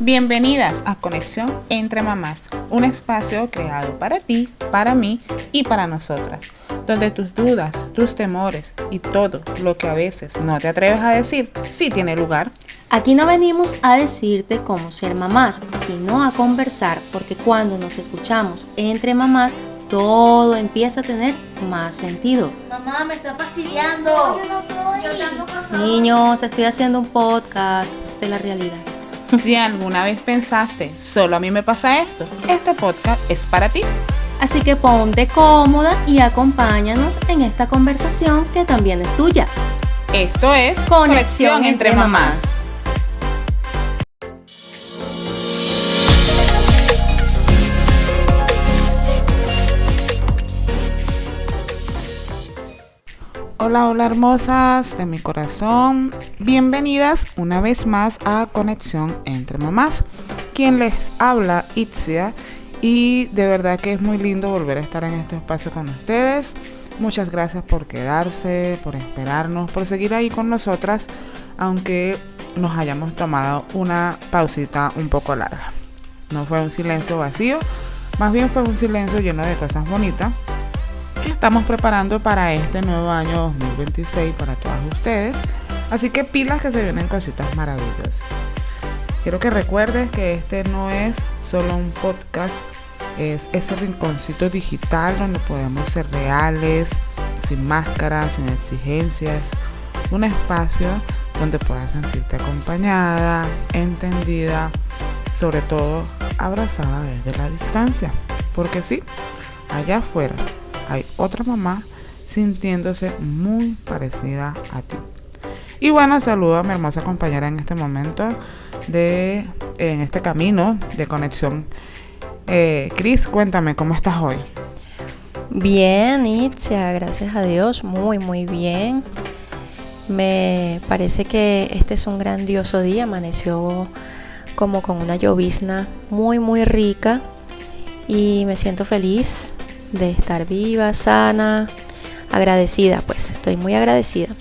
Bienvenidas a Conexión entre Mamás, un espacio creado para ti, para mí y para nosotras, donde tus dudas, tus temores y todo lo que a veces no te atreves a decir, sí tiene lugar. Aquí no venimos a decirte cómo ser mamás, sino a conversar, porque cuando nos escuchamos entre mamás, todo empieza a tener más sentido. Mamá, me está fastidiando. No, yo no soy. Yo tampoco soy. Niños, estoy haciendo un podcast, esta es la realidad. Si alguna vez pensaste, solo a mí me pasa esto, este podcast es para ti. Así que ponte cómoda y acompáñanos en esta conversación que también es tuya. Esto es Conexión entre Mamás. Hola, hola hermosas de mi corazón, bienvenidas una vez más a Conexión entre Mamás. Quien les habla, Itzia, y de verdad que es muy lindo volver a estar en este espacio con ustedes. Muchas gracias por quedarse, por esperarnos, por seguir ahí con nosotras, aunque nos hayamos tomado una pausita un poco larga. No fue un silencio vacío, más bien fue un silencio lleno de cosas bonitas que estamos preparando para este nuevo año 2026 para todas ustedes. Así que pilas, que se vienen cositas maravillosas. Quiero que recuerdes que este no es solo un podcast, es ese rinconcito digital donde podemos ser reales, sin máscaras, sin exigencias. Un espacio donde puedas sentirte acompañada, entendida, sobre todo abrazada desde la distancia. Porque sí, allá afuera hay otra mamá sintiéndose muy parecida a ti. Y bueno, saludo a mi hermosa compañera en este momento en este camino de conexión. Cris, cuéntame, ¿cómo estás hoy? Bien, Itzia, gracias a Dios, muy bien. Me parece que este es un grandioso día, amaneció como con una llovizna muy rica y me siento feliz de estar viva, sana, agradecida, pues estoy muy agradecida.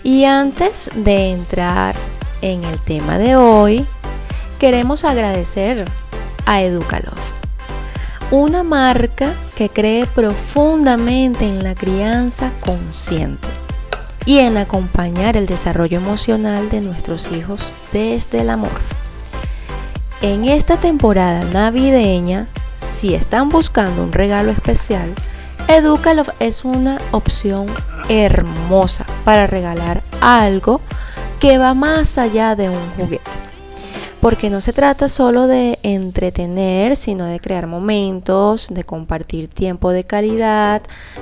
Y antes de entrar en el tema de hoy, queremos agradecer a Educalove, una marca que cree profundamente en la crianza consciente y en acompañar el desarrollo emocional de nuestros hijos desde el amor. En esta temporada navideña, si están buscando un regalo especial, Educalove es una opción hermosa para regalar algo que va más allá de un juguete. Porque no se trata solo de entretener, sino de crear momentos, de compartir tiempo de calidad,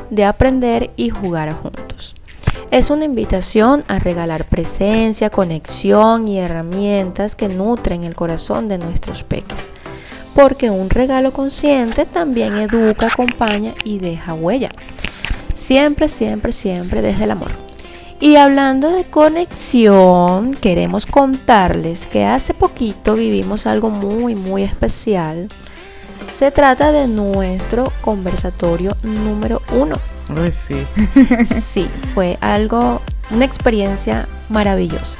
de aprender y jugar juntos. Es una invitación a regalar presencia, conexión y herramientas que nutren el corazón de nuestros peques. Porque un regalo consciente también educa, acompaña y deja huella. Siempre desde el amor. Y hablando de conexión, queremos contarles que hace poquito vivimos algo muy especial. Se trata de nuestro conversatorio número 1. Uy, sí. Sí, fue una experiencia maravillosa.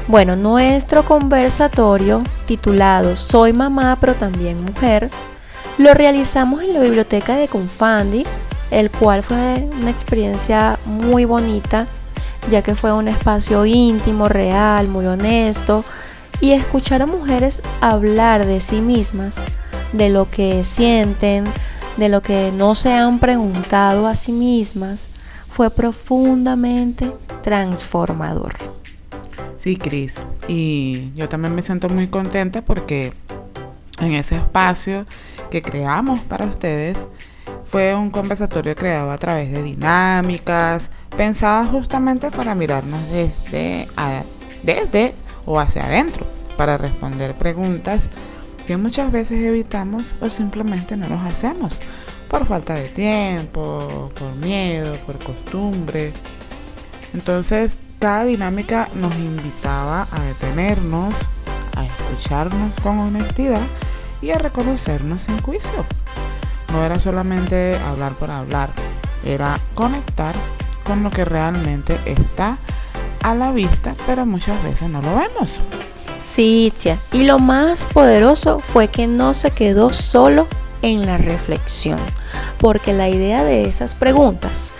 Bueno, nuestro conversatorio titulado Soy mamá pero también mujer, lo realizamos en la biblioteca de Confandi, el cual fue una experiencia muy bonita, ya que fue un espacio íntimo, real, muy honesto, y escuchar a mujeres hablar de sí mismas, de lo que sienten, de lo que no se han preguntado a sí mismas, fue profundamente transformador. Sí, Cris, y yo también me siento muy contenta porque en ese espacio que creamos para ustedes fue un conversatorio creado a través de dinámicas pensadas justamente para mirarnos desde o hacia adentro, para responder preguntas que muchas veces evitamos o simplemente no nos hacemos por falta de tiempo, por miedo, por costumbre. Entonces, cada dinámica nos invitaba a detenernos, a escucharnos con honestidad y a reconocernos sin juicio. No era solamente hablar por hablar, era conectar con lo que realmente está a la vista, pero muchas veces no lo vemos. Sí, Itzia. Y lo más poderoso fue que no se quedó solo en la reflexión, porque la idea de esas preguntas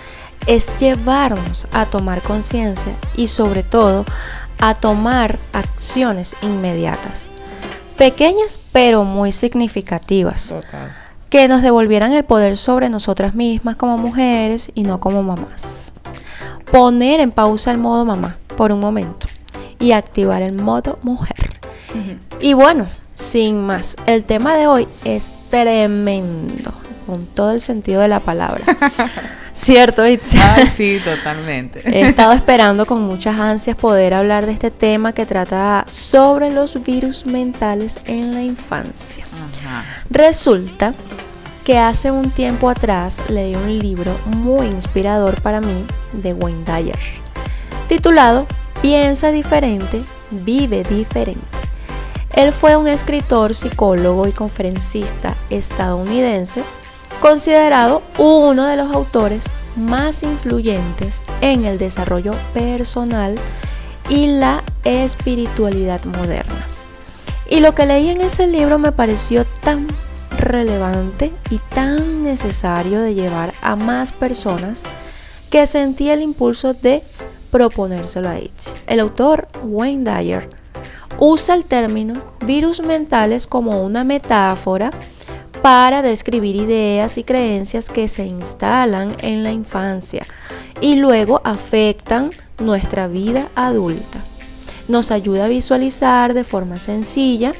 es llevarnos a tomar conciencia y sobre todo a tomar acciones inmediatas, pequeñas pero muy significativas. Total. Que nos devolvieran el poder sobre nosotras mismas como mujeres y no como mamás. Poner en pausa el modo mamá por un momento y activar el modo mujer. Y bueno, sin más, el tema de hoy es tremendo, con todo el sentido de la palabra. ¿Cierto, Itzia? Ay, sí, totalmente. He estado esperando con muchas ansias poder hablar de este tema que trata sobre los virus mentales en la infancia. Ajá. Resulta que hace un tiempo atrás leí un libro muy inspirador para mí de Wayne Dyer, titulado Piensa diferente, vive diferente. Él fue un escritor, psicólogo y conferencista estadounidense, considerado uno de los autores más influyentes en el desarrollo personal y la espiritualidad moderna. Y lo que leí en ese libro me pareció tan relevante y tan necesario de llevar a más personas que sentí el impulso de proponérselo a Itzia. El autor, Wayne Dyer, usa el término virus mentales como una metáfora para describir ideas y creencias que se instalan en la infancia y luego afectan nuestra vida adulta. Nos ayuda a visualizar de forma sencilla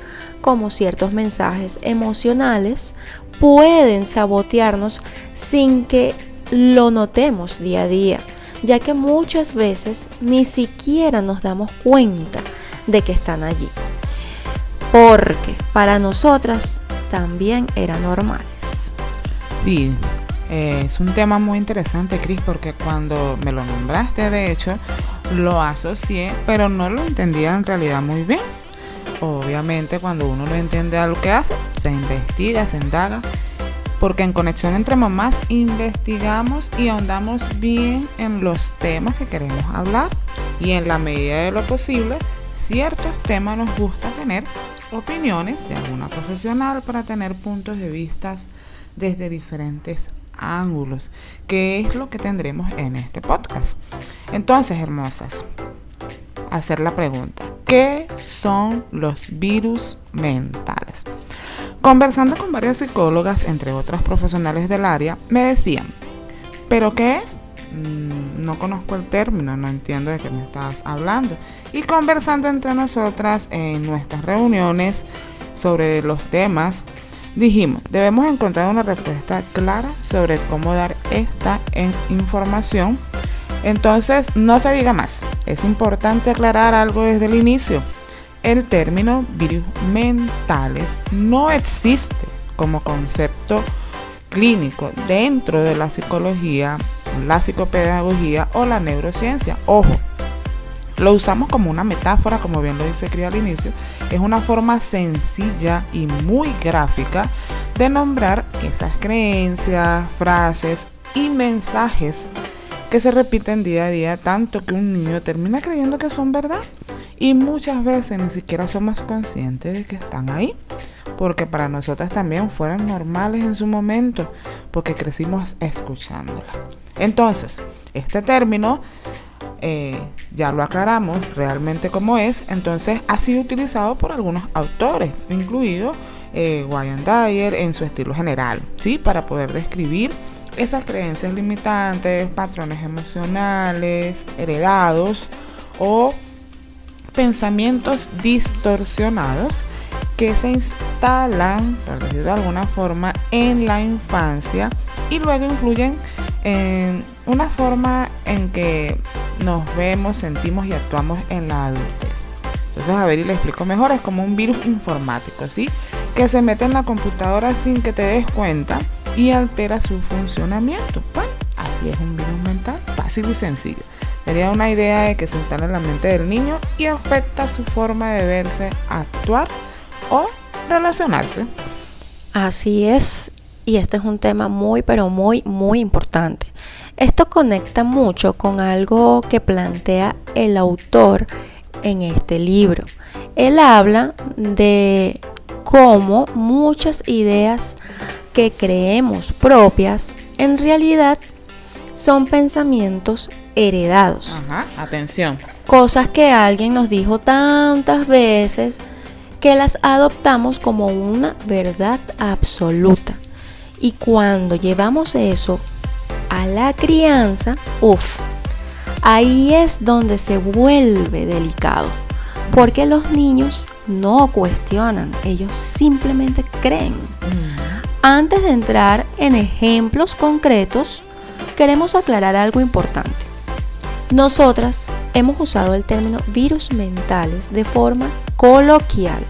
cómo ciertos mensajes emocionales pueden sabotearnos sin que lo notemos día a día, ya que muchas veces ni siquiera nos damos cuenta de que están allí, porque para nosotras también eran normales. Sí, es un tema muy interesante, Cris, porque cuando me lo nombraste, de hecho, lo asocié, pero no lo entendía en realidad muy bien. Obviamente, cuando uno no entiende a lo que hace, se investiga, se indaga, porque en Conexión Entre Mamás investigamos y ahondamos bien en los temas que queremos hablar, y en la medida de lo posible, ciertos temas nos gusta tener opiniones de alguna profesional para tener puntos de vista desde diferentes ángulos, que es lo que tendremos en este podcast. Entonces, hermosas, hacer la pregunta: ¿qué son los virus mentales? Conversando con varias psicólogas, entre otras profesionales del área, me decían: ¿pero qué es? No conozco el término, no entiendo de qué me estás hablando. Y conversando entre nosotras en nuestras reuniones sobre los temas, dijimos: debemos encontrar una respuesta clara sobre cómo dar esta información. Entonces, no se diga más. Es importante aclarar algo desde el inicio. El término virus mentales no existe como concepto clínico dentro de la psicología, la psicopedagogía o la neurociencia. Ojo, lo usamos como una metáfora, como bien lo dice Cris al inicio. Es una forma sencilla y muy gráfica de nombrar esas creencias, frases y mensajes que se repiten día a día, tanto que un niño termina creyendo que son verdad, y muchas veces ni siquiera somos conscientes de que están ahí, porque para nosotras también fueron normales en su momento, porque crecimos escuchándola. Entonces, este término, ya lo aclaramos realmente cómo es. Entonces, ha sido utilizado por algunos autores, incluido Wayne Dyer en su estilo general, ¿sí? Para poder describir esas creencias limitantes, patrones emocionales heredados o pensamientos distorsionados que se instalan, por decirlo de alguna forma, en la infancia y luego influyen en una forma en que nos vemos, sentimos y actuamos en la adultez. Entonces, a ver, y le explico mejor. Es como un virus informático, ¿sí? Que se mete en la computadora sin que te des cuenta y altera su funcionamiento. Bueno, así es un virus mental, fácil y sencillo. Sería una idea de que se instala en la mente del niño y afecta su forma de verse, actuar o relacionarse. Así es, y este es un tema muy, pero muy, muy importante. Esto conecta mucho con algo que plantea el autor en este libro. él habla de cómo muchas ideas que creemos propias en realidad son pensamientos heredados. Ajá, atención. Cosas que alguien nos dijo tantas veces que las adoptamos como una verdad absoluta. Y cuando llevamos eso a la crianza, ahí es donde se vuelve delicado. Porque los niños no cuestionan, ellos simplemente creen. Antes de entrar en ejemplos concretos, queremos aclarar algo importante. Nosotras hemos usado el término virus mentales de forma coloquial,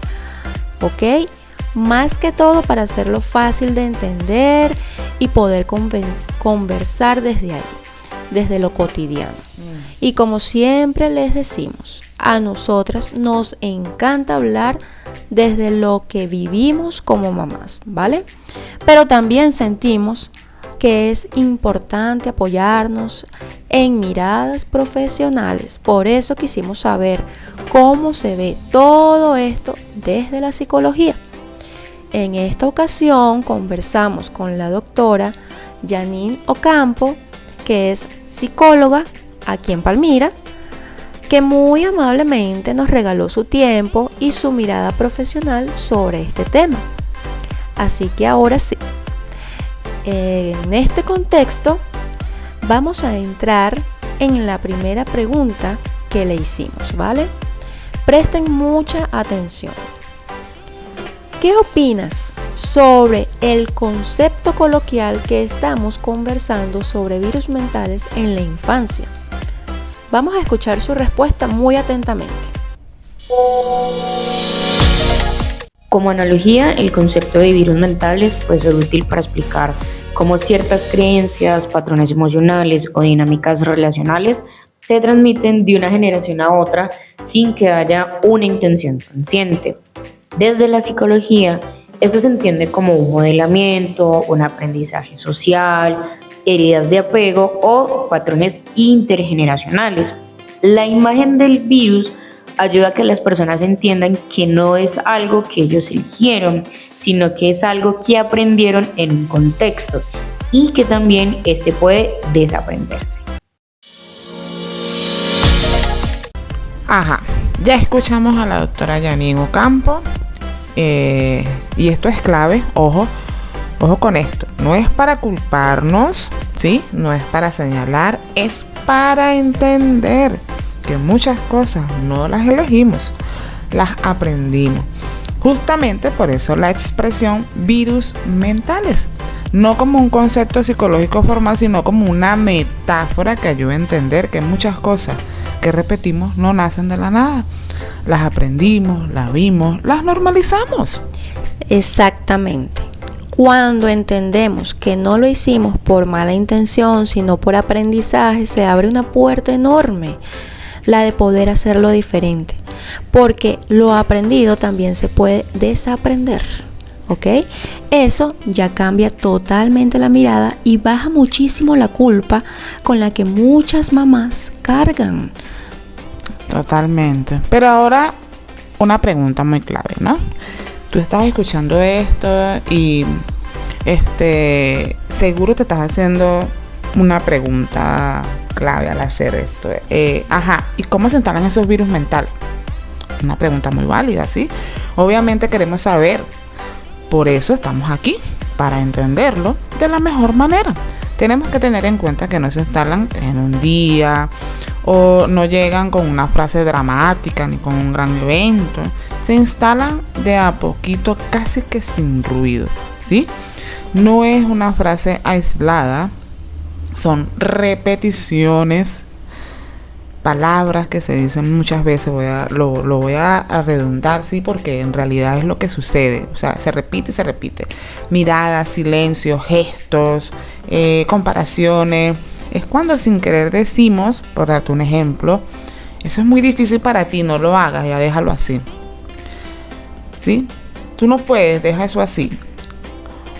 ¿ok? Más que todo para hacerlo fácil de entender y poder conversar desde ahí, desde lo cotidiano. Y como siempre les decimos, a nosotras nos encanta hablar desde lo que vivimos como mamás, ¿vale? Pero también sentimos que es importante apoyarnos en miradas profesionales. Por eso quisimos saber cómo se ve todo esto desde la psicología. En esta ocasión conversamos con la doctora Janine Ocampo, que es psicóloga aquí en Palmira, que muy amablemente nos regaló su tiempo y su mirada profesional sobre este tema. Así que ahora sí, en este contexto vamos a entrar en la primera pregunta que le hicimos, ¿vale? Presten mucha atención. ¿Qué opinas sobre el concepto coloquial que estamos conversando sobre virus mentales en la infancia? Vamos a escuchar su respuesta muy atentamente. Como analogía, el concepto de virus mentales puede ser útil para explicar cómo ciertas creencias, patrones emocionales o dinámicas relacionales se transmiten de una generación a otra sin que haya una intención consciente. Desde la psicología, esto se entiende como un modelamiento, un aprendizaje social, heridas de apego o patrones intergeneracionales. La imagen del virus ayuda a que las personas entiendan que no es algo que ellos eligieron, sino que es algo que aprendieron en un contexto y que también puede desaprenderse. Ajá, ya escuchamos a la doctora Janine Ocampo y esto es clave, ojo con esto, no es para culparnos, ¿sí? No es para señalar, es para entender que muchas cosas no las elegimos, las aprendimos. Justamente por eso la expresión virus mentales, no como un concepto psicológico formal, sino como una metáfora que ayuda a entender que muchas cosas que repetimos no nacen de la nada. Las aprendimos, las vimos, las normalizamos. Exactamente. Cuando entendemos que no lo hicimos por mala intención, sino por aprendizaje, se abre una puerta enorme, la de poder hacerlo diferente. Porque lo aprendido también se puede desaprender, ¿ok? Eso ya cambia totalmente la mirada y baja muchísimo la culpa con la que muchas mamás cargan. Totalmente. Pero ahora una pregunta muy clave, ¿no? Tú estás escuchando esto y seguro te estás haciendo una pregunta clave al hacer esto. ¿Y cómo se instalan esos virus mentales? Una pregunta muy válida, ¿sí? Obviamente queremos saber, por eso estamos aquí, para entenderlo de la mejor manera. Tenemos que tener en cuenta que no se instalan en un día o no llegan con una frase dramática ni con un gran evento. Se instalan de a poquito, casi que sin ruido, ¿sí? No es una frase aislada, son repeticiones, palabras que se dicen muchas veces. Lo voy a redundar, sí, porque en realidad es lo que sucede. O sea, se repite y se repite. Miradas, silencios, gestos, comparaciones. Es cuando sin querer decimos, por darte un ejemplo, eso es muy difícil para ti, no lo hagas, ya déjalo así. ¿Sí? Tú no puedes, deja eso así.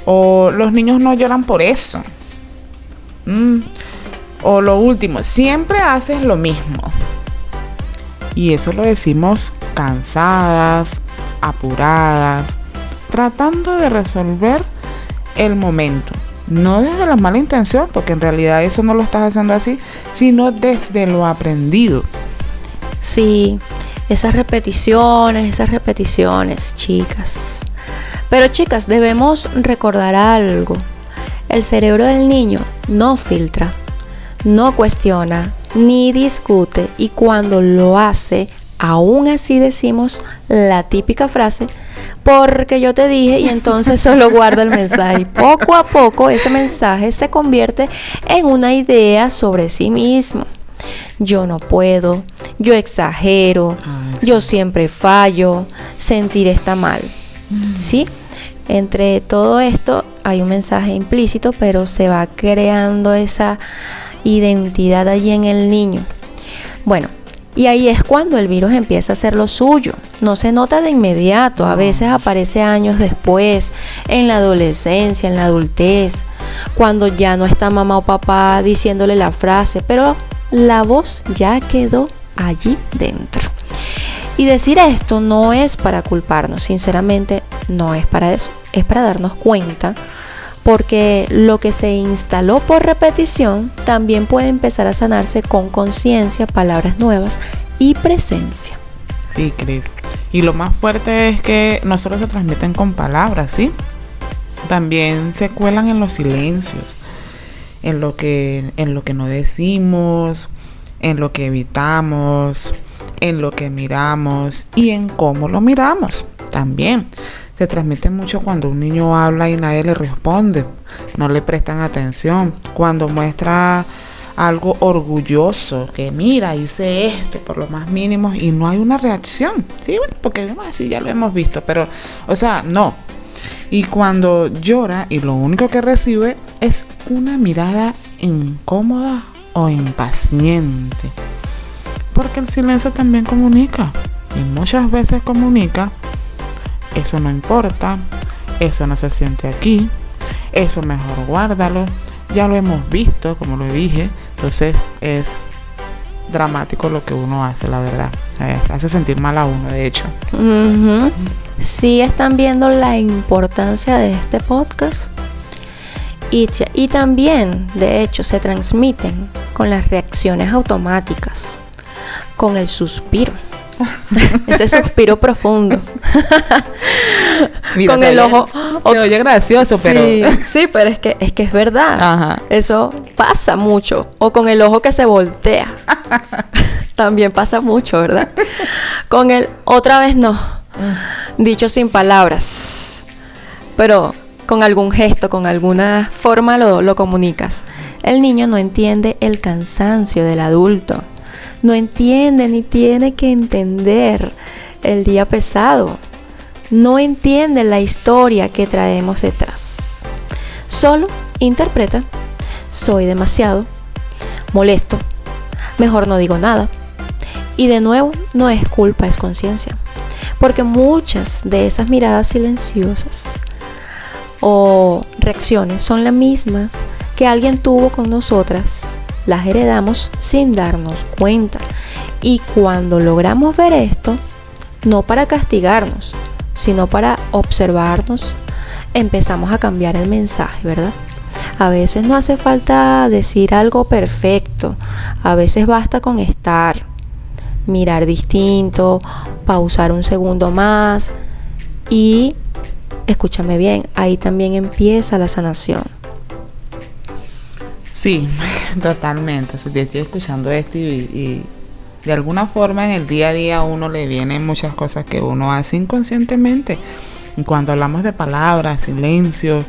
O los niños no lloran por eso. O lo último, siempre haces lo mismo. Y eso lo decimos cansadas, apuradas, tratando de resolver el momento. No desde la mala intención, porque en realidad eso no lo estás haciendo así, sino desde lo aprendido. Sí, esas repeticiones, chicas. Pero chicas, debemos recordar algo. El cerebro del niño no filtra, no cuestiona, ni discute, y cuando lo hace, aún así decimos la típica frase, porque yo te dije, y entonces solo guarda el mensaje. Y poco a poco ese mensaje se convierte en una idea sobre sí mismo. Yo no puedo, yo exagero, yo siempre fallo, sentir está mal. ¿Sí? Entre todo esto hay un mensaje implícito, pero se va creando esa identidad allí en el niño. Bueno, y ahí es cuando el virus empieza a hacer lo suyo. No se nota de inmediato, a veces aparece años después, en la adolescencia, en la adultez, cuando ya no está mamá o papá diciéndole la frase, pero la voz ya quedó allí dentro. Y decir esto no es para culparnos, sinceramente no es para eso, es para darnos cuenta, porque lo que se instaló por repetición también puede empezar a sanarse con conciencia, palabras nuevas y presencia. Sí, Cris. Y lo más fuerte es que no solo se transmiten con palabras, ¿sí? También se cuelan en los silencios, en lo que no decimos, en lo que evitamos, en lo que miramos y en cómo lo miramos. También se transmite mucho cuando un niño habla y nadie le responde, no le prestan atención, cuando muestra algo orgulloso, que mira, hice esto por lo más mínimo y no hay una reacción, sí, bueno, porque así ya lo hemos visto, pero, o sea, no. Y cuando llora y lo único que recibe es una mirada incómoda o impaciente, porque el silencio también comunica, y muchas veces comunica: eso no importa, eso no se siente aquí, eso mejor guárdalo, ya lo hemos visto, como lo dije. Entonces es dramático lo que uno hace, la verdad, hace sentir mal a uno, de hecho. Sí, están viendo la importancia de este podcast, y también, de hecho, se transmiten con las reacciones automáticas, con el suspiro. Ese suspiro profundo. Mira, con el ojo. Se oye gracioso, sí, pero. Sí, pero es que es verdad. Ajá. Eso pasa mucho. O con el ojo que se voltea. También pasa mucho, ¿verdad? Con el otra vez no. Dicho sin palabras. Pero con algún gesto, con alguna forma lo comunicas. El niño no entiende el cansancio del adulto. No entiende ni tiene que entender el día pesado. No entiende la historia que traemos detrás. Solo interpreta: soy demasiado, molesto, mejor no digo nada. Y de nuevo, no es culpa, es conciencia. Porque muchas de esas miradas silenciosas o reacciones son las mismas que alguien tuvo con nosotras. Las heredamos sin darnos cuenta. Y cuando logramos ver esto, no para castigarnos, sino para observarnos, empezamos a cambiar el mensaje, ¿verdad? A veces no hace falta decir algo perfecto. A veces basta con estar, mirar distinto, pausar un segundo más y, escúchame bien, ahí también empieza la sanación. Sí, totalmente. O sea, te estoy escuchando esto y de alguna forma en el día a día a uno le vienen muchas cosas que uno hace inconscientemente. Y cuando hablamos de palabras, silencio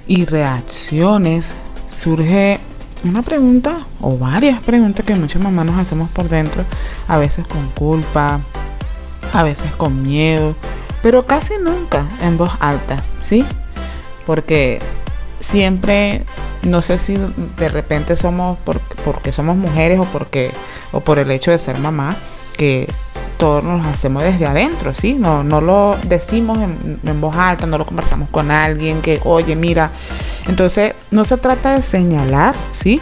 y reacciones, surge una pregunta o varias preguntas que muchas mamás nos hacemos por dentro, a veces con culpa, a veces con miedo, pero casi nunca en voz alta, ¿sí? Porque siempre, no sé si de repente somos porque somos mujeres o por el hecho de ser mamá, que todos nos hacemos desde adentro, ¿sí? No lo decimos en voz alta, no lo conversamos con alguien que, oye, mira. Entonces, no se trata de señalar, ¿sí?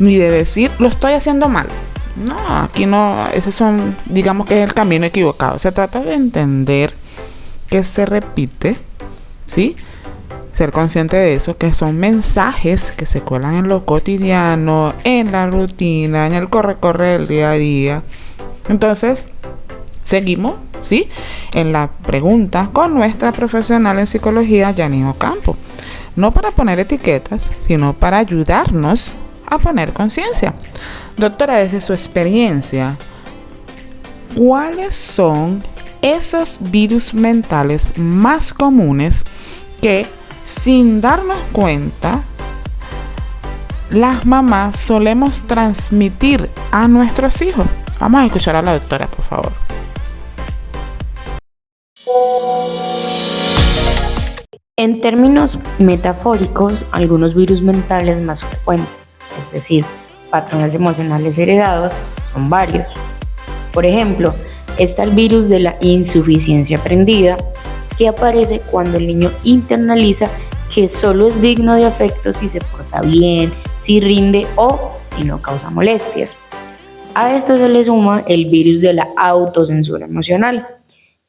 Ni de decir, lo estoy haciendo mal. No, aquí no, esos son, digamos que es el camino equivocado. Se trata de entender que se repite, ¿sí? Ser consciente de eso, que son mensajes que se cuelan en lo cotidiano, en la rutina, en el corre-corre del día a día. Entonces, seguimos, ¿sí? En la pregunta con nuestra profesional en psicología, Janine Ocampo. No para poner etiquetas, sino para ayudarnos a poner conciencia. Doctora, desde su experiencia, ¿cuáles son esos virus mentales más comunes que, sin darnos cuenta, las mamás solemos transmitir a nuestros hijos? Vamos a escuchar a la doctora, por favor. En términos metafóricos, algunos virus mentales más frecuentes, es decir, patrones emocionales heredados, son varios. Por ejemplo, está el virus de la insuficiencia aprendida, que aparece cuando el niño internaliza que solo es digno de afecto si se porta bien, si rinde o si no causa molestias. A esto se le suma el virus de la autocensura emocional,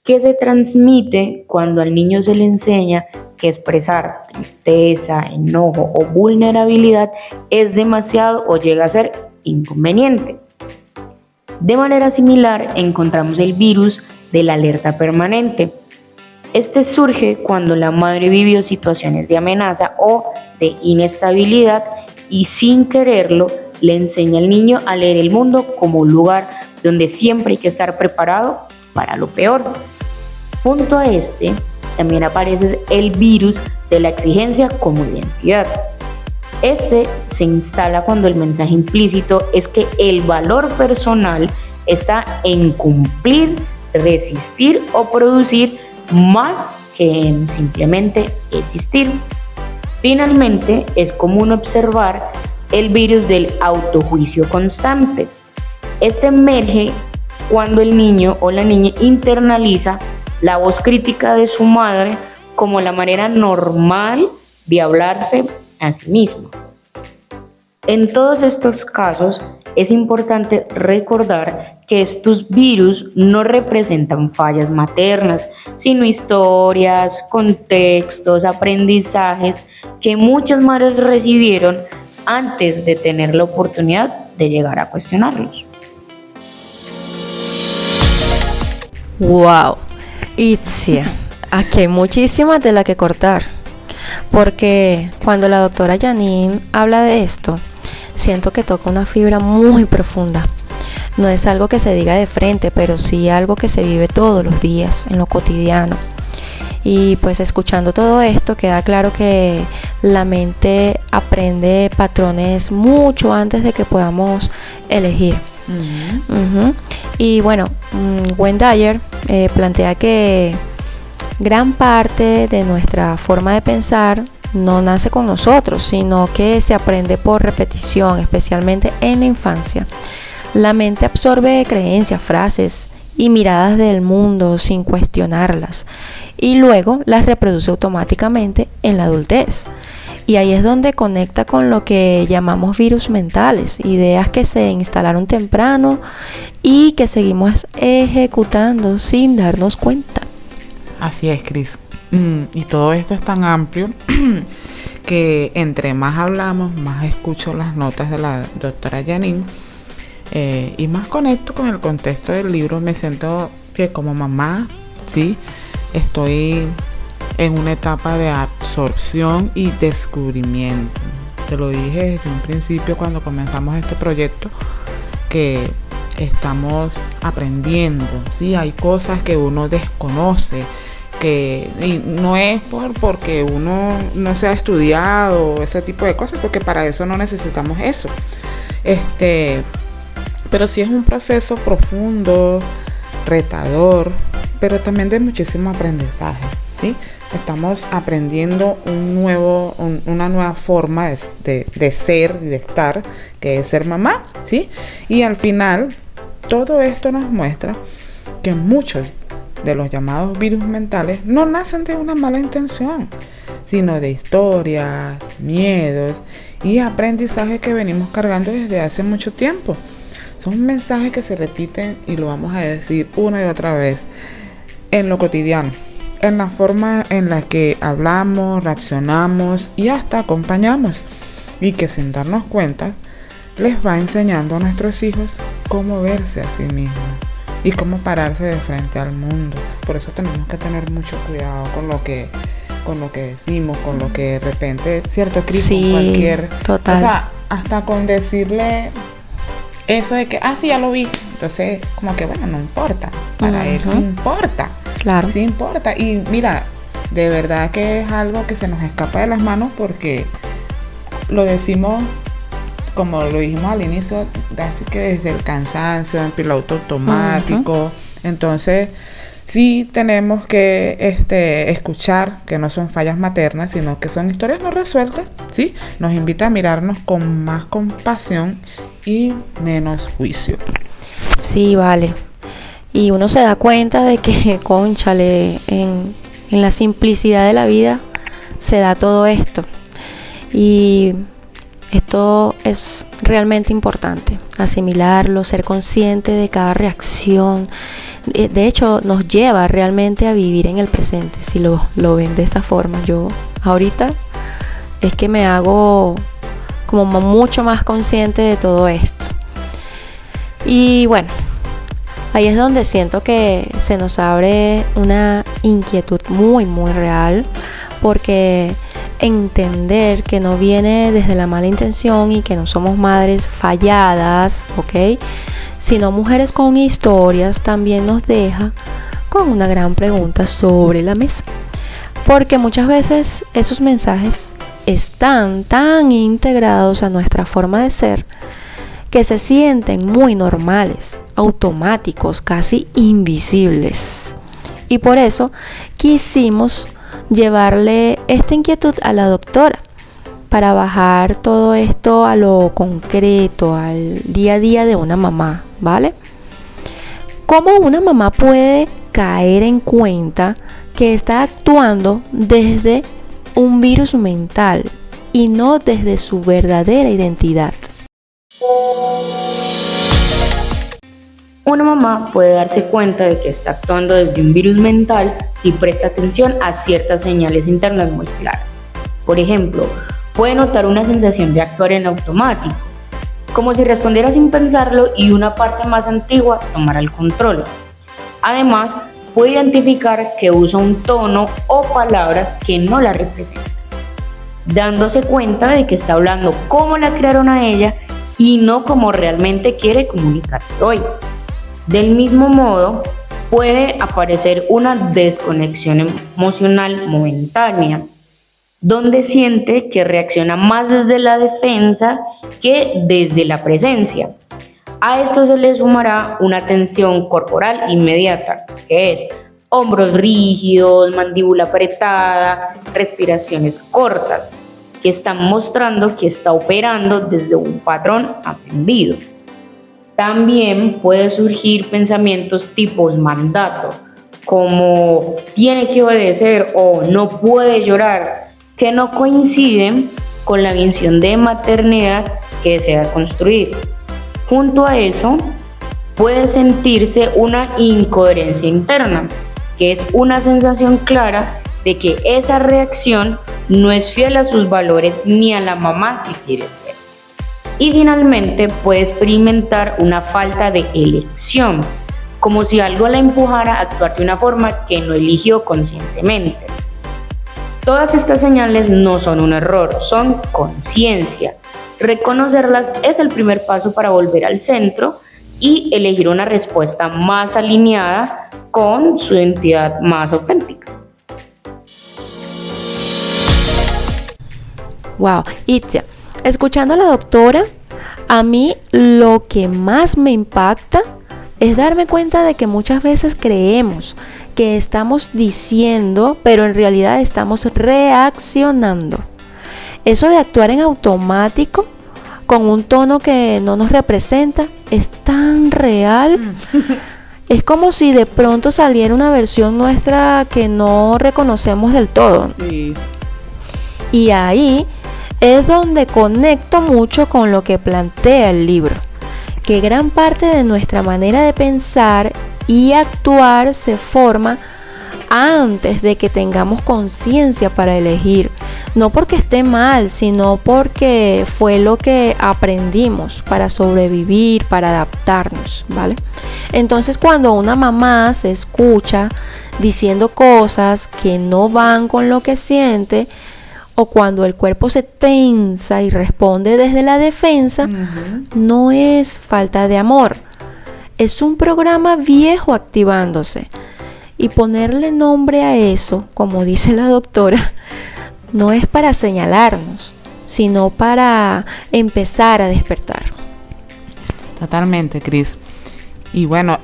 que se transmite cuando al niño se le enseña que expresar tristeza, enojo o vulnerabilidad es demasiado o llega a ser inconveniente. De manera similar, encontramos el virus de la alerta permanente. Este surge cuando la madre vivió situaciones de amenaza o de inestabilidad y sin quererlo le enseña al niño a leer el mundo como un lugar donde siempre hay que estar preparado para lo peor. Junto a este, también aparece el virus de la exigencia como identidad. Este se instala cuando el mensaje implícito es que el valor personal está en cumplir, resistir o producir más que en simplemente existir. Finalmente, es común observar el virus del autojuicio constante. Este emerge cuando el niño o la niña internaliza la voz crítica de su madre como la manera normal de hablarse a sí mismo. En todos estos casos, es importante recordar que estos virus no representan fallas maternas, sino historias, contextos, aprendizajes que muchas madres recibieron antes de tener la oportunidad de llegar a cuestionarlos. ¡Wow! Itzia, aquí hay muchísima tela que cortar, porque cuando la doctora Janine habla de esto, siento que toca una fibra muy profunda. No es algo que se diga de frente, pero sí algo que se vive todos los días, en lo cotidiano. Y pues escuchando todo esto, queda claro que la mente aprende patrones mucho antes de que podamos elegir. Y bueno, Wayne Dyer plantea que gran parte de nuestra forma de pensar no nace con nosotros, sino que se aprende por repetición, especialmente en la infancia. La mente absorbe creencias, frases y miradas del mundo sin cuestionarlas, y luego las reproduce automáticamente en la adultez. Y ahí es donde conecta con lo que llamamos virus mentales, ideas que se instalaron temprano y que seguimos ejecutando sin darnos cuenta. Así es, Cris. Y todo esto es tan amplio que entre más hablamos, más escucho las notas de la doctora Janine y más conecto con el contexto del libro. Me siento que como mamá, sí, estoy en una etapa de absorción y descubrimiento. Te lo dije desde un principio cuando comenzamos este proyecto, que estamos aprendiendo, ¿sí? Hay cosas que uno desconoce, y no es porque uno no se ha estudiado ese tipo de cosas, porque para eso no necesitamos eso. Pero sí es un proceso profundo, retador, pero también de muchísimo aprendizaje, ¿sí? Estamos aprendiendo una nueva forma de ser y de estar, que es ser mamá, ¿sí? Y al final, todo esto nos muestra que muchos de los llamados virus mentales no nacen de una mala intención, sino de historias, miedos y aprendizajes que venimos cargando desde hace mucho tiempo. Son mensajes que se repiten y lo vamos a decir una y otra vez en lo cotidiano, en la forma en la que hablamos, reaccionamos y hasta acompañamos, y que sin darnos cuenta les va enseñando a nuestros hijos cómo verse a sí mismos y cómo pararse de frente al mundo. Por eso tenemos que tener mucho cuidado con lo que decimos, con lo que de repente, cierto, Cris, Sí, cualquier, total. o sea, hasta con decirle eso de que, sí, ya lo vi, entonces como que bueno, no importa, para él sí importa, Claro. sí importa. Y mira, de verdad que es algo que se nos escapa de las manos, porque lo decimos, como lo dijimos al inicio, así que desde el cansancio, en piloto automático. Entonces sí tenemos que escuchar que no son fallas maternas, sino que son historias no resueltas. Sí, nos invita a mirarnos con más compasión y menos juicio. Sí, vale. Y uno se da cuenta de que, cónchale, en la simplicidad de la vida se da todo esto. Y esto es realmente importante, asimilarlo, ser consciente de cada reacción. De hecho, nos lleva realmente a vivir en el presente, si lo ven de esta forma. Yo ahorita es que me hago como mucho más consciente de todo esto. Y bueno, ahí es donde siento que se nos abre una inquietud muy, muy real, porque entender que no viene desde la mala intención y que no somos madres falladas, ¿ok?, sino mujeres con historias, también nos deja con una gran pregunta sobre la mesa. Porque muchas veces esos mensajes están tan integrados a nuestra forma de ser que se sienten muy normales, automáticos, casi invisibles. Y por eso quisimos llevarle esta inquietud a la doctora, para bajar todo esto a lo concreto, al día a día de una mamá, ¿vale? ¿Cómo una mamá puede caer en cuenta que está actuando desde un virus mental y no desde su verdadera identidad? Una mamá puede darse cuenta de que está actuando desde un virus mental si presta atención a ciertas señales internas muy claras. Por ejemplo, puede notar una sensación de actuar en automático, como si respondiera sin pensarlo y una parte más antigua tomara el control. Además, puede identificar que usa un tono o palabras que no la representan, dándose cuenta de que está hablando como la crearon a ella y no como realmente quiere comunicarse hoy. Del mismo modo, puede aparecer una desconexión emocional momentánea, donde siente que reacciona más desde la defensa que desde la presencia. A esto se le sumará una tensión corporal inmediata, que es hombros rígidos, mandíbula apretada, respiraciones cortas, que están mostrando que está operando desde un patrón aprendido. También puede surgir pensamientos tipo mandato, como tiene que obedecer o no puede llorar, que no coinciden con la visión de maternidad que desea construir. Junto a eso, puede sentirse una incoherencia interna, que es una sensación clara de que esa reacción no es fiel a sus valores ni a la mamá que quiere ser. Y finalmente puede experimentar una falta de elección, como si algo la empujara a actuar de una forma que no eligió conscientemente. Todas estas señales no son un error, son conciencia. Reconocerlas es el primer paso para volver al centro y elegir una respuesta más alineada con su identidad más auténtica. Wow, Itzia, escuchando a la doctora, a mí lo que más me impacta es darme cuenta de que muchas veces creemos que estamos diciendo, pero en realidad estamos reaccionando. Eso de actuar en automático con un tono que no nos representa es tan real. Es como si de pronto saliera una versión nuestra que no reconocemos del todo. Sí. Y ahí es donde conecto mucho con lo que plantea el libro, que gran parte de nuestra manera de pensar y actuar se forma antes de que tengamos conciencia para elegir, no porque esté mal, sino porque fue lo que aprendimos para sobrevivir, para adaptarnos, ¿vale? Entonces, cuando una mamá se escucha diciendo cosas que no van con lo que siente, o cuando el cuerpo se tensa y responde desde la defensa, no es falta de amor, es un programa viejo activándose. Y ponerle nombre a eso, como dice la doctora, no es para señalarnos, sino para empezar a despertar. Totalmente, Cris. Y bueno,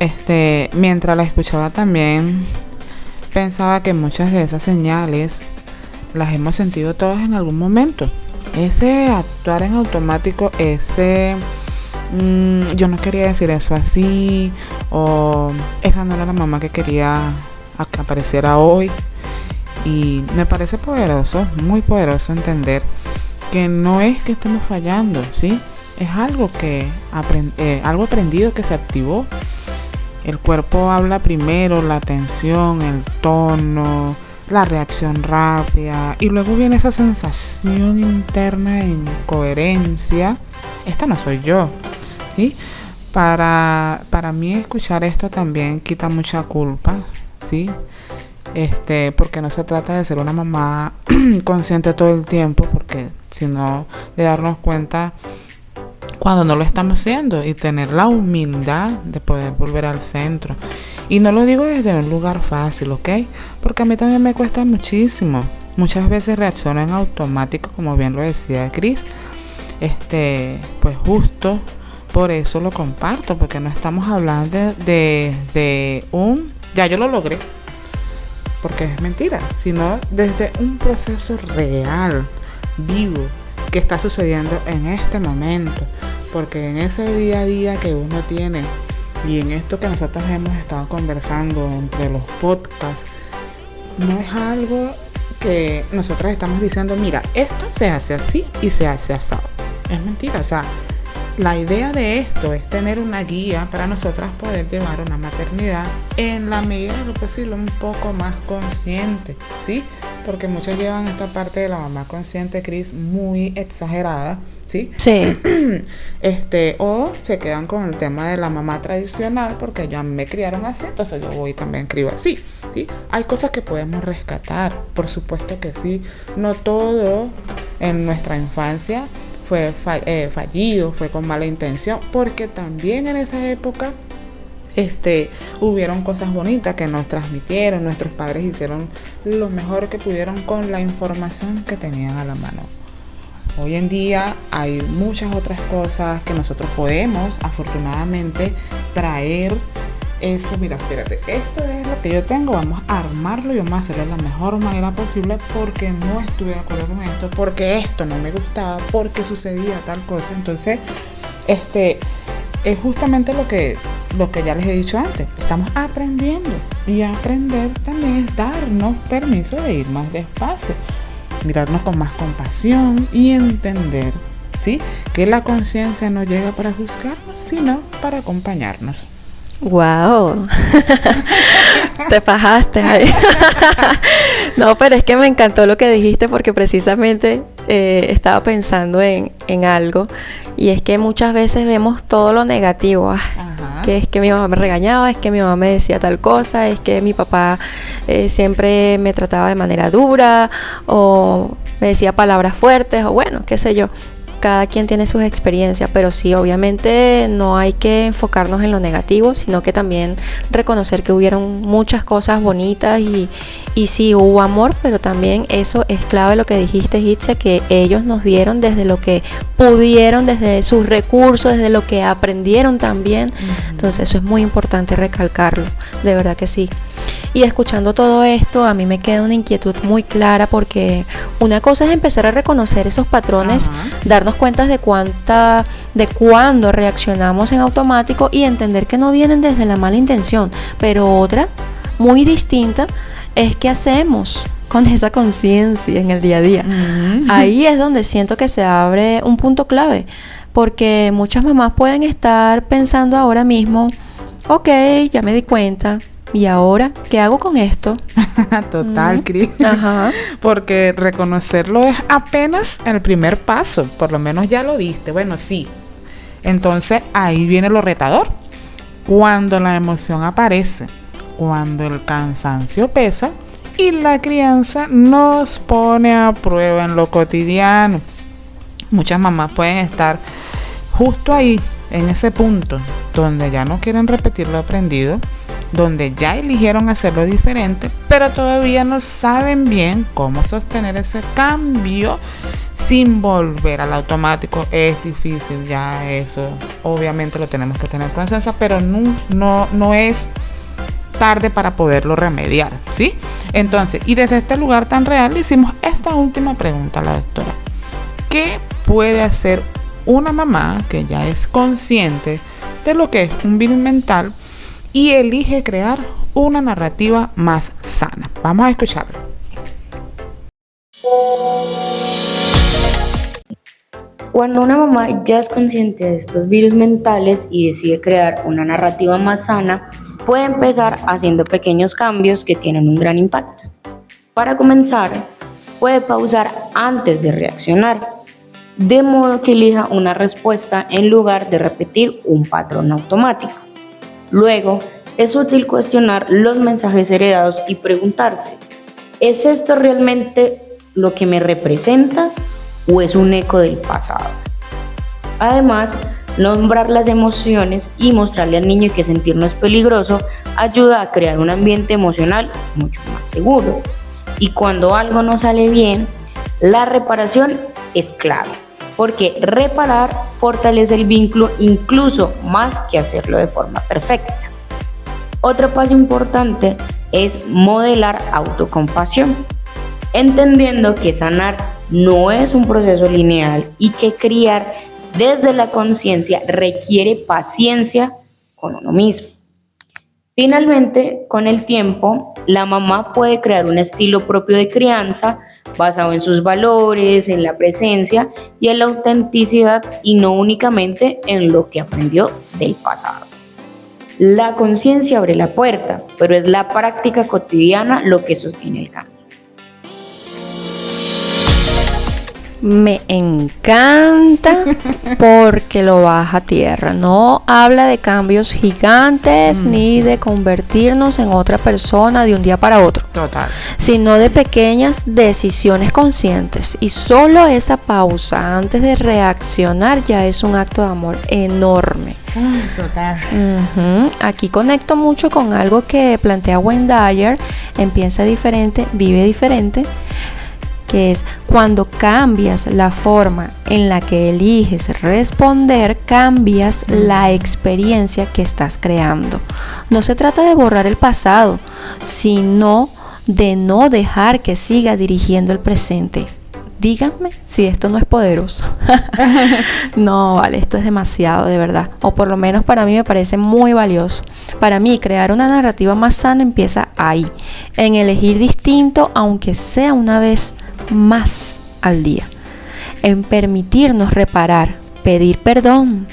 mientras la escuchaba también pensaba que muchas de esas señales las hemos sentido todas en algún momento. Ese actuar en automático, yo no quería decir eso así, o esa no era la mamá que quería que apareciera hoy. Y me parece poderoso, muy poderoso entender que no es que estemos fallando, ¿sí? Es algo algo aprendido que se activó. El cuerpo habla primero, la tensión, el tono, la reacción rápida, y luego viene esa sensación interna de incoherencia. Esta no soy yo, ¿sí? Para mí escuchar esto también quita mucha culpa, ¿sí? Porque no se trata de ser una mamá consciente todo el tiempo, porque sino de darnos cuenta cuando no lo estamos haciendo y tener la humildad de poder volver al centro. Y no lo digo desde un lugar fácil, ¿ok? Porque a mí también me cuesta muchísimo. Muchas veces reacciono en automático, como bien lo decía Cris. Pues justo por eso lo comparto, porque no estamos hablando de ya yo lo logré, porque es mentira, sino desde un proceso real, vivo, que está sucediendo en este momento. Porque en ese día a día que uno tiene, y en esto que nosotros hemos estado conversando entre los podcasts, no es algo que nosotros estamos diciendo, mira, esto se hace así y se hace asado. Es mentira. O sea, la idea de esto es tener una guía para nosotras poder llevar una maternidad en la medida de lo posible un poco más consciente, ¿sí? Porque muchas llevan esta parte de la mamá consciente, Cris, muy exagerada, ¿sí? Sí. O se quedan con el tema de la mamá tradicional, porque ya me criaron así, entonces yo voy y también crío así, ¿sí? Hay cosas que podemos rescatar, por supuesto que sí. No todo en nuestra infancia fue fallido, fue con mala intención, porque también en esa época hubieron cosas bonitas que nos transmitieron, nuestros padres hicieron lo mejor que pudieron con la información que tenían a la mano. Hoy en día hay muchas otras cosas que nosotros podemos afortunadamente traer. Eso, mira, espérate, esto es lo que yo tengo, vamos a armarlo y vamos a hacerlo de la mejor manera posible, porque no estuve de acuerdo con esto, porque esto no me gustaba, porque sucedía tal cosa. Entonces, es justamente lo que ya les he dicho antes, estamos aprendiendo, y aprender también es darnos permiso de ir más despacio, mirarnos con más compasión y entender, ¿sí?, que la conciencia no llega para juzgarnos, sino para acompañarnos. Wow, te fajaste ahí. No, pero es que me encantó lo que dijiste, porque precisamente estaba pensando en algo, y es que muchas veces vemos todo lo negativo. Que es que mi mamá me regañaba, es que mi mamá me decía tal cosa, es que mi papá siempre me trataba de manera dura, o me decía palabras fuertes, o bueno, qué sé yo. Cada quien tiene sus experiencias, pero sí, obviamente no hay que enfocarnos en lo negativo, sino que también reconocer que hubieron muchas cosas bonitas, y sí hubo amor, pero también eso es clave lo que dijiste, Itzia, que ellos nos dieron desde lo que pudieron, desde sus recursos, desde lo que aprendieron también. Entonces eso es muy importante recalcarlo, de verdad que sí. Y escuchando todo esto, a mí me queda una inquietud muy clara, porque una cosa es empezar a reconocer esos patrones, darnos cuenta de cuándo reaccionamos en automático y entender que no vienen desde la mala intención. Pero otra, muy distinta, es qué hacemos con esa conciencia en el día a día. Ahí es donde siento que se abre un punto clave, porque muchas mamás pueden estar pensando ahora mismo, ok, ya me di cuenta, ¿y ahora qué hago con esto? Total, Cris. Ajá. Porque reconocerlo es apenas el primer paso. Por lo menos ya lo diste. Bueno, sí. Entonces ahí viene lo retador. Cuando la emoción aparece, cuando el cansancio pesa y la crianza nos pone a prueba en lo cotidiano. Muchas mamás pueden estar justo ahí, en ese punto, donde ya no quieren repetir lo aprendido, donde ya eligieron hacerlo diferente, pero todavía no saben bien cómo sostener ese cambio sin volver al automático. Es difícil, ya eso obviamente lo tenemos que tener conciencia, pero no es tarde para poderlo remediar, ¿sí? Entonces, y desde este lugar tan real, le hicimos esta última pregunta a la doctora. ¿Qué puede hacer una mamá que ya es consciente de lo que es un virus mental y elige crear una narrativa más sana? Vamos a escucharlo. Cuando una mamá ya es consciente de estos virus mentales y decide crear una narrativa más sana, puede empezar haciendo pequeños cambios que tienen un gran impacto. Para comenzar, puede pausar antes de reaccionar, de modo que elija una respuesta en lugar de repetir un patrón automático. Luego, es útil cuestionar los mensajes heredados y preguntarse, ¿es esto realmente lo que me representa o es un eco del pasado? Además, nombrar las emociones y mostrarle al niño que sentir no es peligroso ayuda a crear un ambiente emocional mucho más seguro. Y cuando algo no sale bien, la reparación es clave, porque reparar fortalece el vínculo incluso más que hacerlo de forma perfecta. Otro paso importante es modelar autocompasión, entendiendo que sanar no es un proceso lineal y que criar desde la conciencia requiere paciencia con uno mismo. Finalmente, con el tiempo, la mamá puede crear un estilo propio de crianza basado en sus valores, en la presencia y en la autenticidad y no únicamente en lo que aprendió del pasado. La conciencia abre la puerta, pero es la práctica cotidiana lo que sostiene el cambio. Me encanta porque lo baja a tierra. No habla de cambios gigantes ni de convertirnos en otra persona de un día para otro. Total. Sino de pequeñas decisiones conscientes. Y solo esa pausa antes de reaccionar ya es un acto de amor enorme. Total. Aquí conecto mucho con algo que plantea Wayne Dyer en Piensa Diferente, Vive Diferente, que es cuando cambias la forma en la que eliges responder, cambias la experiencia que estás creando. No se trata de borrar el pasado, sino de no dejar que siga dirigiendo el presente. Díganme si esto no es poderoso. No, vale, esto es demasiado, de verdad. O por lo menos para mí me parece muy valioso. Para mí, crear una narrativa más sana empieza ahí, en elegir distinto, aunque sea una vez más al día, en permitirnos reparar, pedir perdón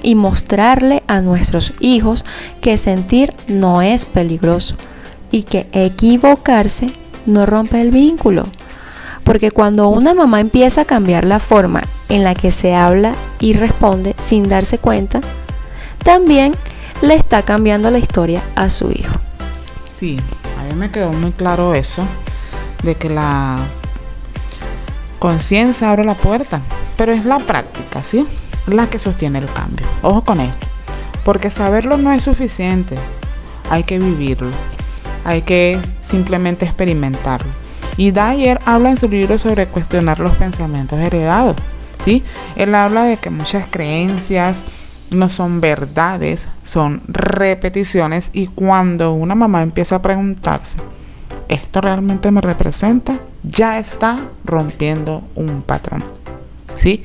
y mostrarle a nuestros hijos que sentir no es peligroso y que equivocarse no rompe el vínculo. Porque cuando una mamá empieza a cambiar la forma en la que se habla y responde sin darse cuenta, también le está cambiando la historia a su hijo. Sí, a mí me quedó muy claro eso, de que la conciencia abre la puerta, pero es la práctica, ¿sí?, la que sostiene el cambio. Ojo con esto, porque saberlo no es suficiente, hay que vivirlo, hay que simplemente experimentarlo. Y Dyer habla en su libro sobre cuestionar los pensamientos heredados, ¿sí? Él habla de que muchas creencias no son verdades, son repeticiones, y cuando una mamá empieza a preguntarse, ¿esto realmente me representa?, ya está rompiendo un patrón, ¿sí?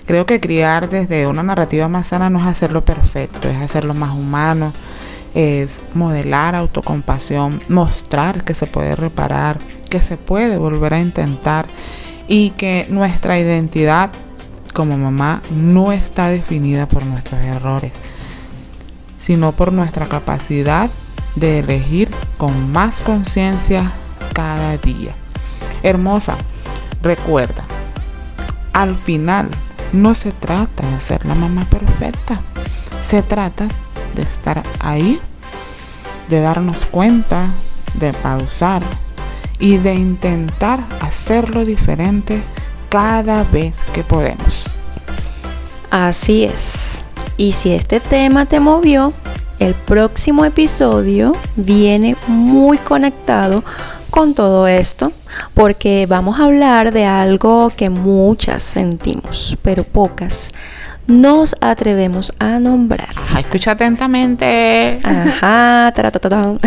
Creo que criar desde una narrativa más sana no es hacerlo perfecto, es hacerlo más humano, es modelar autocompasión, mostrar que se puede reparar, que se puede volver a intentar y que nuestra identidad como mamá no está definida por nuestros errores, sino por nuestra capacidad de elegir con más conciencia cada día. Hermosa, recuerda, al final no se trata de ser la mamá perfecta, se trata de estar ahí, de darnos cuenta, de pausar y de intentar hacerlo diferente cada vez que podemos. Así es. Y si este tema te movió, el próximo episodio viene muy conectado con todo esto, porque vamos a hablar de algo que muchas sentimos, pero pocas nos atrevemos a nombrar. Escucha atentamente. Ajá, taratatán.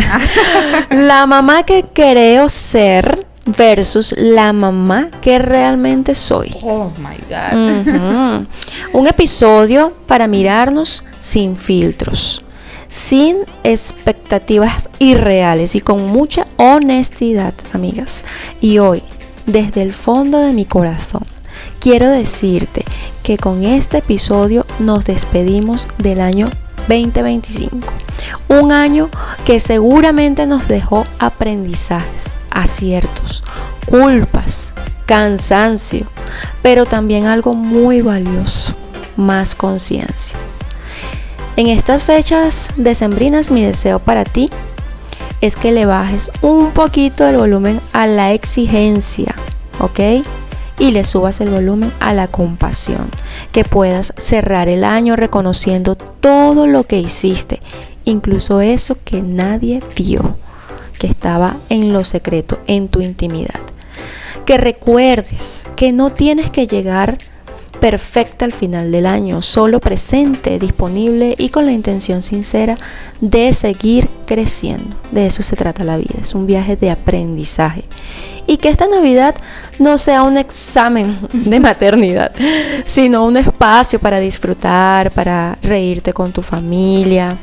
La mamá que creo ser versus la mamá que realmente soy. Oh my God. Uh-huh. Un episodio para mirarnos sin filtros, sin expectativas irreales y con mucha honestidad, amigas. Y hoy, desde el fondo de mi corazón, quiero decirte que con este episodio nos despedimos del año 2025. Un año que seguramente nos dejó aprendizajes, aciertos, culpas, cansancio, pero también algo muy valioso, más conciencia. En estas fechas decembrinas, mi deseo para ti es que le bajes un poquito el volumen a la exigencia, ¿ok? Y le subas el volumen a la compasión, que puedas cerrar el año reconociendo todo lo que hiciste, incluso eso que nadie vio, que estaba en lo secreto, en tu intimidad. Que recuerdes que no tienes que llegar perfecta al final del año, solo presente, disponible y con la intención sincera de seguir creciendo. De eso se trata la vida, es un viaje de aprendizaje. Y que esta Navidad no sea un examen de maternidad, sino un espacio para disfrutar, para reírte con tu familia,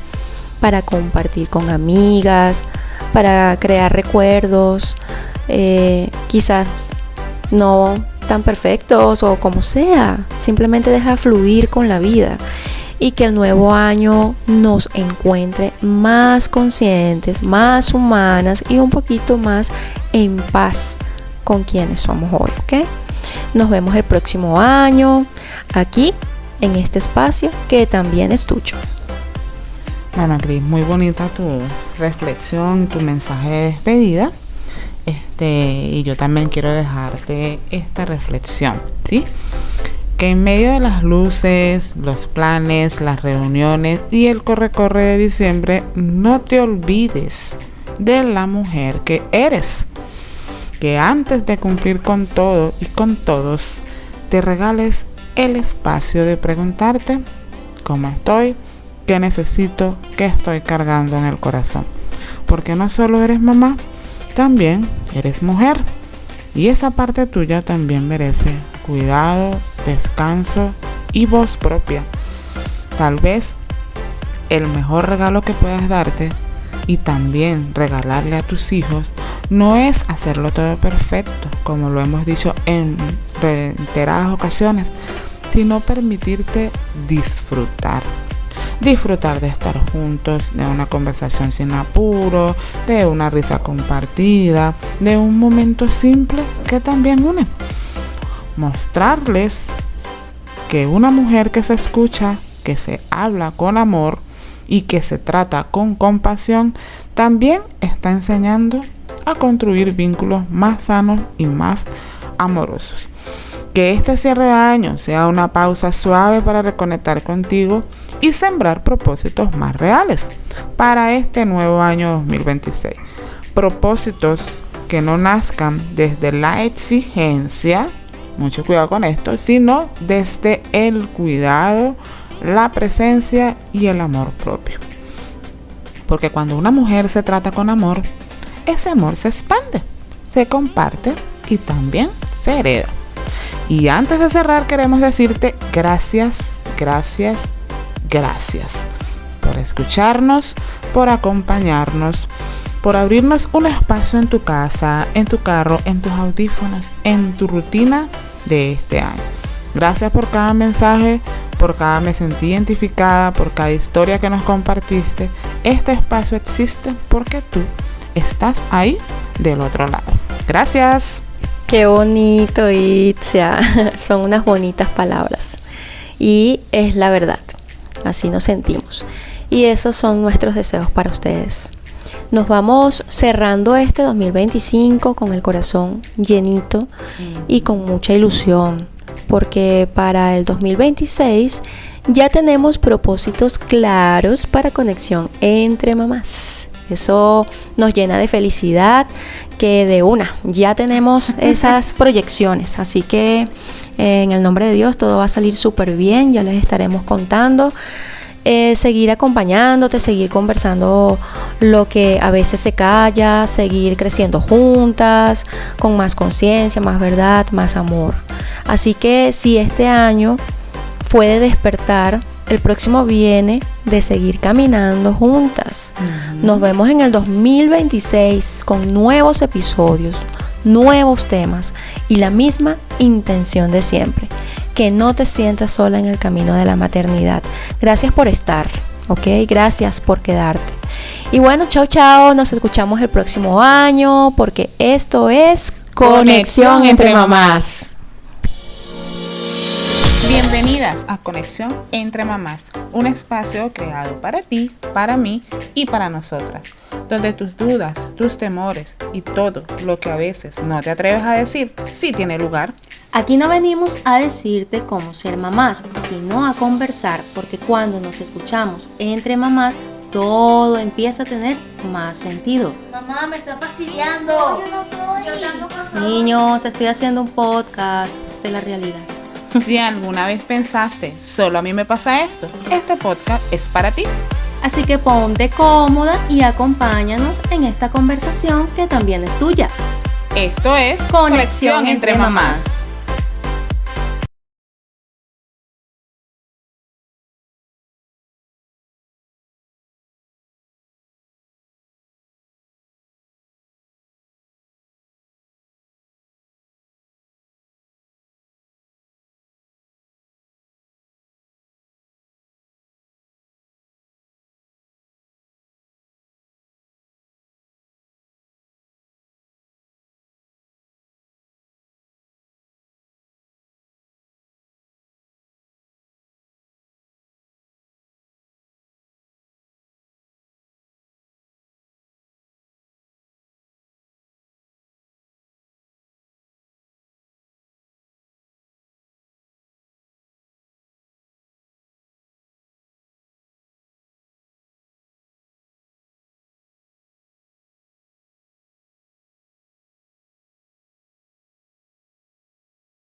para compartir con amigas, para crear recuerdos, quizás no tan perfectos o como sea, simplemente deja fluir con la vida y que el nuevo año nos encuentre más conscientes, más humanas y un poquito más en paz con quienes somos hoy, ¿ok? Nos vemos el próximo año aquí en este espacio que también es tuyo. Bueno, Cris, muy bonita tu reflexión, tu mensaje de despedida. Y yo también quiero dejarte esta reflexión, ¿sí? Que en medio de las luces, los planes, las reuniones y el corre-corre de diciembre, no te olvides de la mujer que eres. Que antes de cumplir con todo y con todos, te regales el espacio de preguntarte cómo estoy, qué necesito, qué estoy cargando en el corazón. Porque no solo eres mamá, también eres mujer y esa parte tuya también merece cuidado, descanso y voz propia. Tal vez el mejor regalo que puedas darte y también regalarle a tus hijos no es hacerlo todo perfecto, como lo hemos dicho en reiteradas ocasiones, sino permitirte disfrutar de estar juntos, de una conversación sin apuro, de una risa compartida, de un momento simple que también une. Mostrarles que una mujer que se escucha, que se habla con amor y que se trata con compasión, también está enseñando a construir vínculos más sanos y más amorosos. Que este cierre de año sea una pausa suave para reconectar contigo y sembrar propósitos más reales para este nuevo año 2026. Propósitos que no nazcan desde la exigencia, mucho cuidado con esto, sino desde el cuidado, la presencia y el amor propio. Porque cuando una mujer se trata con amor, ese amor se expande, se comparte y también se hereda. Y antes de cerrar queremos decirte gracias por escucharnos, por acompañarnos, por abrirnos un espacio en tu casa, en tu carro, en tus audífonos, en tu rutina de este año. Gracias por cada mensaje, por cada me sentí identificada, por cada historia que nos compartiste. Este espacio existe porque tú estás ahí del otro lado. Gracias. Qué bonito, Itzia. Son unas bonitas palabras. Y es la verdad. Así nos sentimos. Y esos son nuestros deseos para ustedes. Nos vamos cerrando este 2025 con el corazón llenito y con mucha ilusión. Porque para el 2026 ya tenemos propósitos claros para conexión entre mamás. Eso nos llena de felicidad, que de una ya tenemos esas proyecciones. Así que en el nombre de Dios todo va a salir súper bien, ya les estaremos contando. Seguir acompañándote, seguir conversando lo que a veces se calla, seguir creciendo juntas, con más conciencia, más verdad, más amor. Así que si este año fue de despertar, el próximo viene de seguir caminando juntas. Nos vemos en el 2026 con nuevos episodios, nuevos temas y la misma intención de siempre. Que no te sientas sola en el camino de la maternidad. Gracias por estar, ¿ok? Gracias por quedarte. Y bueno, chao, chao. Nos escuchamos el próximo año porque esto es Conexión entre Mamás. Bienvenidas a Conexión entre Mamás, un espacio creado para ti, para mí y para nosotras, donde tus dudas, tus temores y todo lo que a veces no te atreves a decir, sí tiene lugar. Aquí no venimos a decirte cómo ser mamás, sino a conversar, porque cuando nos escuchamos entre mamás, todo empieza a tener más sentido. Mamá, me está fastidiando. No, yo no soy. Yo tampoco soy. Niños, estoy haciendo un podcast, esta es la realidad. Si alguna vez pensaste, solo a mí me pasa esto, este podcast es para ti. Así que ponte cómoda y acompáñanos en esta conversación que también es tuya. Esto es Conexión entre Mamás.